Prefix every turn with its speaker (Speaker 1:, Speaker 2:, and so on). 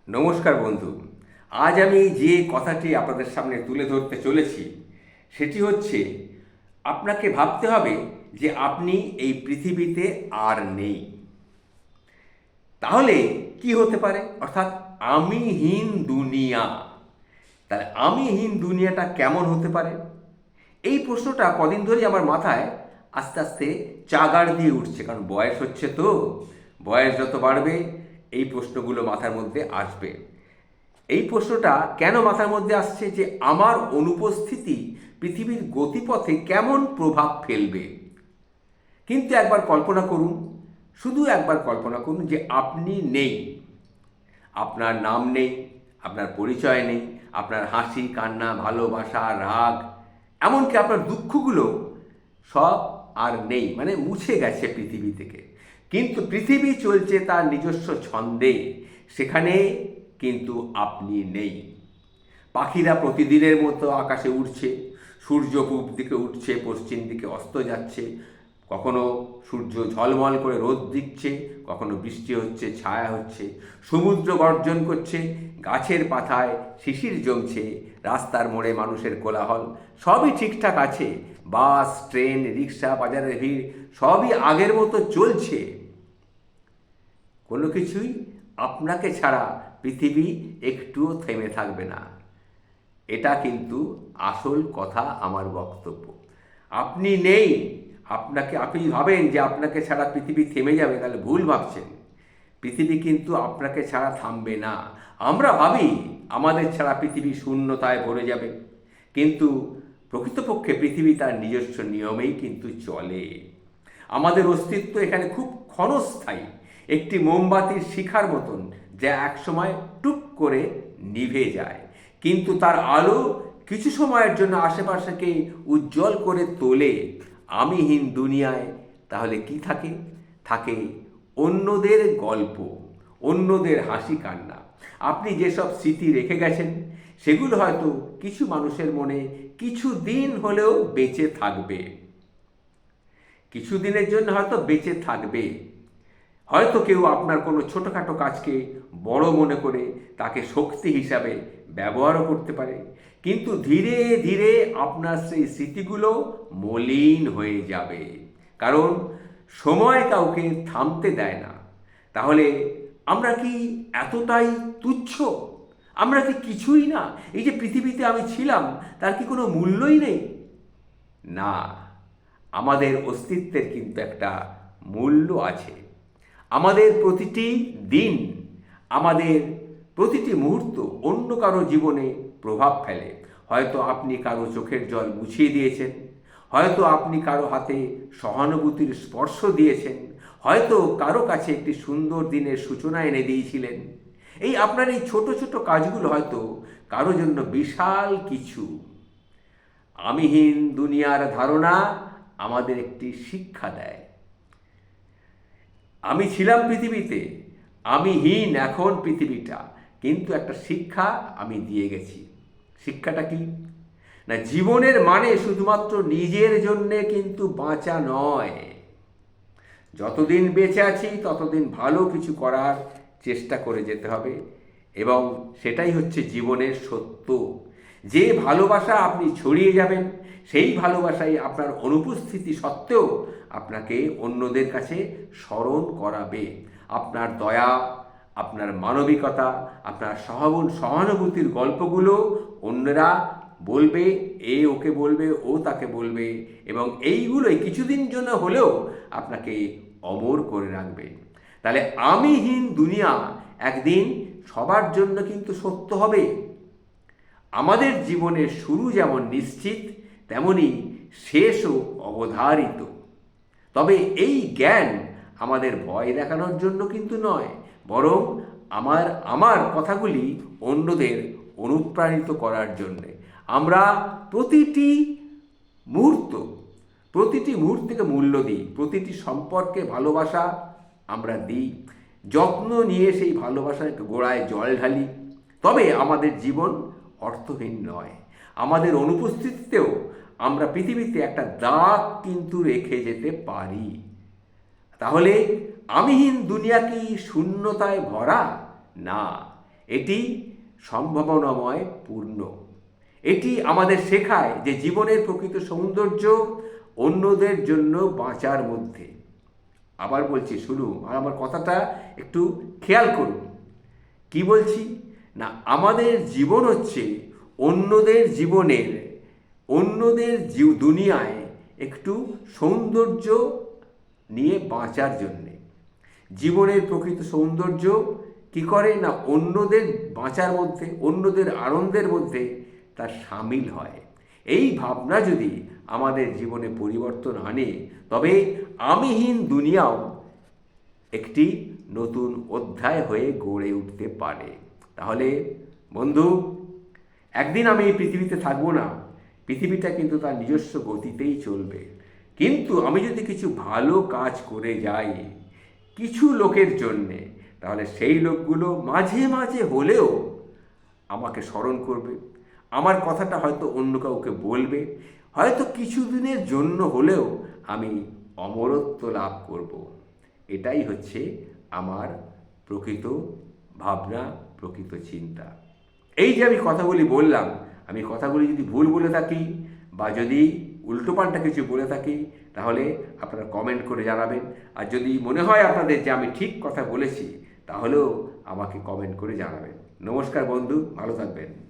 Speaker 1: নমস্কার বন্ধু। আজ আমি যে কথাটি আপনাদের সামনে তুলে ধরতে চলেছি সেটি হচ্ছে, আপনাকে ভাবতে হবে যে আপনি এই পৃথিবীতে আর নেই। তাহলে কি হতে পারে? অর্থাৎ আমিহীন দুনিয়া। তাহলে আমিহীন দুনিয়াটা কেমন হতে পারে? এই প্রশ্নটা কদিন ধরেই আমার মাথায় আস্তে আস্তে চাগাড় দিয়ে উঠছে, কারণ বয়স হচ্ছে তো। বয়স যত বাড়বে এই প্রশ্নগুলো মাথার মধ্যে আসবে। এই প্রশ্নটা কেন মাথার মধ্যে আসছে যে আমার অনুপস্থিতি পৃথিবীর গতিপথে কেমন প্রভাব ফেলবে। কিন্তু একবার কল্পনা করুন, শুধু একবার কল্পনা করুন যে আপনি নেই। আপনার নাম নেই, আপনার পরিচয় নেই, আপনার হাসি কান্না ভালোবাসা রাগ, এমনকি আপনার দুঃখগুলো সব আর নেই, মানে মুছে গেছে পৃথিবী থেকে। কিন্তু পৃথিবী চলছে তার নিজস্ব ছন্দে, সেখানে কিন্তু আপনি নেই। পাখিরা প্রতিদিনের মতো আকাশে উড়ছে, সূর্য পূব দিকে উঠছে, পশ্চিম দিকে অস্ত যাচ্ছে, কখনো সূর্য ঝলমল করে রোদ দিচ্ছে, কখনো বৃষ্টি হচ্ছে, ছায়া হচ্ছে, সমুদ্র গর্জন করছে, গাছের পাতায় শিশির জমছে, রাস্তার মোড়ে মানুষের কোলাহল, সবই ঠিকঠাক আছে। বাস, ট্রেন, রিক্সা, বাজারের ভিড় সবই আগের মতো চলছে। কোনো কিছুই আপনাকে ছাড়া পৃথিবী একটুও থেমে থাকবে না। এটা কিন্তু আসল কথা, আমার বক্তব্য। আপনি নেই, আপনি ভাবেন যে আপনাকে ছাড়া পৃথিবী থেমে যাবে, তাহলে ভুল ভাবছেন। পৃথিবী কিন্তু আপনাকে ছাড়া থামবে না। আমরা ভাবি আমাদের ছাড়া পৃথিবী শূন্যতায় ভরে যাবে, কিন্তু প্রকৃতপক্ষে পৃথিবী তার নিজস্ব নিয়মেই কিন্তু চলে। আমাদের অস্তিত্ব এখানে খুব ক্ষণস্থায়ী, একটি মোমবাতির শিখার মতন, যা একসময় টুক করে নিভে যায়, কিন্তু তার আলো কিছু সময়ের জন্য আশেপাশকে উজ্জ্বল করে তোলে। আমিহীন দুনিয়ায় তাহলে কি থাকে? থাকে অন্যদের গল্প, অন্যদের হাসি কান্না। আপনি যেসব স্মৃতি রেখে গেছেন সেগুলো হয়তো কিছু মানুষের মনে কিছু দিন হলেও বেঁচে থাকবে, কিছুদিনের জন্য হয়তো বেঁচে থাকবে। হয়তো কেউ আপনার কোনো ছোটোখাটো কাজকে বড় মনে করে তাকে শক্তি হিসাবে ব্যবহারও করতে পারে, কিন্তু ধীরে ধীরে আপনার সেই স্মৃতিগুলো মলিন হয়ে যাবে, কারণ সময় কাউকে থামতে দেয় না। তাহলে আমরা কি এতটাই তুচ্ছ? আমরা কি কিছুই না? এই যে পৃথিবীতে আমি ছিলাম, তার কি কোনো মূল্যই নেই? না, আমাদের অস্তিত্বের কিন্তু একটা মূল্য আছে। আমাদের প্রতিটি দিন, আমাদের প্রতিটি মুহূর্ত অন্য কারো জীবনে প্রভাব ফেলে। হয়তো আপনি কারো চোখের জল মুছিয়ে দিয়েছেন, হয়তো আপনি কারো হাতে সহানুভূতির স্পর্শ দিয়েছেন, হয়তো কারো কাছে একটি সুন্দর দিনের সূচনা এনে দিয়েছিলেন। আপনার এই ছোট ছোট কাজগুলো হয়তো কারো জন্য বিশাল কিছু। আমিহীন দুনিয়ার ধারণা আমাদের একটি শিক্ষা দেয়। আমি ছিলাম পৃথিবীতে, আমিহীন এখন পৃথিবীটা, কিন্তু একটা শিক্ষা আমি দিয়ে গেছি। শিক্ষাটা কি? না, জীবনের মানে শুধুমাত্র নিজের জন্যে কিন্তু বাঁচা নয়। যতদিন বেঁচে আছি ততদিন ভালো কিছু করার চেষ্টা করে যেতে হবে, এবং সেটাই হচ্ছে জীবনের সত্য। যে ভালোবাসা আপনি ছড়িয়ে যাবেন, সেই ভালোবাসাই আপনার অনুপস্থিতি সত্ত্বেও আপনাকে অন্যদের কাছে স্মরণ করাবে। আপনার দয়া, আপনার মানবিকতা, আপনার সহানুভূতির গল্পগুলো অন্যরা বলবে, ওকে বলবে, ও তাকে বলবে, এবং এইগুলোই কিছুদিন জন্য হলেও আপনাকে অমর করে রাখবে। তাহলে আমিহীন দুনিয়া একদিন সবার জন্য কিন্তু সত্য হবে। আমাদের জীবনের শুরু যেমন নিশ্চিত, তেমনি শেষও অবধারিত। তবে এই জ্ঞান আমাদের ভয় দেখানোর জন্য কিন্তু নয়, বরং আমার আমার কথাগুলি অন্যদের অনুপ্রাণিত করার জন্যে। আমরা প্রতিটি মুহূর্ত প্রতিটি মুহূর্তকে মূল্য দিই, প্রতিটি সম্পর্কে ভালোবাসা আমরা দিই, যত্ন নিয়ে সেই ভালোবাসার গোড়ায় জল ঢালি। তবে আমাদের জীবন অর্থহীন নয়। আমাদের অনুপস্থিতিতেও আমরা পৃথিবীতে একটা দাগ কিন্তু রেখে যেতে পারি। তাহলে আমিহীন দুনিয়া কি শূন্যতায় ভরা? না, এটি সম্ভাবনাময় পূর্ণ। এটি আমাদের শেখায় যে জীবনের প্রকৃত সৌন্দর্য অন্যদের জন্য বাঁচার মধ্যে। আবার বলছি, শুনুন আর আমার কথাটা একটু খেয়াল করুন। কি বলছি না, আমাদের জীবন হচ্ছে অন্যদের দুনিয়ায় একটু সৌন্দর্য নিয়ে বাঁচার জন্যে। জীবনের প্রকৃত সৌন্দর্য কি করে না, অন্যদের বাঁচার মধ্যে, অন্যদের আনন্দের মধ্যে তার সামিল হয়। এই ভাবনা যদি আমাদের জীবনে পরিবর্তন আনে, তবে আমিহীন দুনিয়াও একটি নতুন অধ্যায় হয়ে গড়ে উঠতে পারে। তাহলে বন্ধু, একদিন আমি এই পৃথিবীতে থাকবো না, পৃথিবীটা কিন্তু তার নিজস্ব গতিতেই চলবে। কিন্তু আমি যদি কিছু ভালো কাজ করে যাই কিছু লোকের জন্যে, তাহলে সেই লোকগুলো মাঝে মাঝে হলেও আমাকে স্মরণ করবে, আমার কথাটা হয়তো অন্য কাউকে বলবে, হয়তো কিছুদিনের জন্য হলেও আমি অমরত্ব লাভ করব। এটাই হচ্ছে আমার প্রকৃত ভাবনা, প্রকৃত চিন্তা। এই যে আমি কথাগুলি বললাম, আমি কথাগুলি যদি ভুল বলে থাকি বা যদি উল্টোপাল্টা কিছু বলে থাকি, তাহলে আপনারা কমেন্ট করে জানাবেন। আর যদি মনে হয় আপনাদের যে আমি ঠিক কথা বলেছি, তাহলেও আমাকে কমেন্ট করে জানাবেন। নমস্কার বন্ধু, ভালো থাকবেন।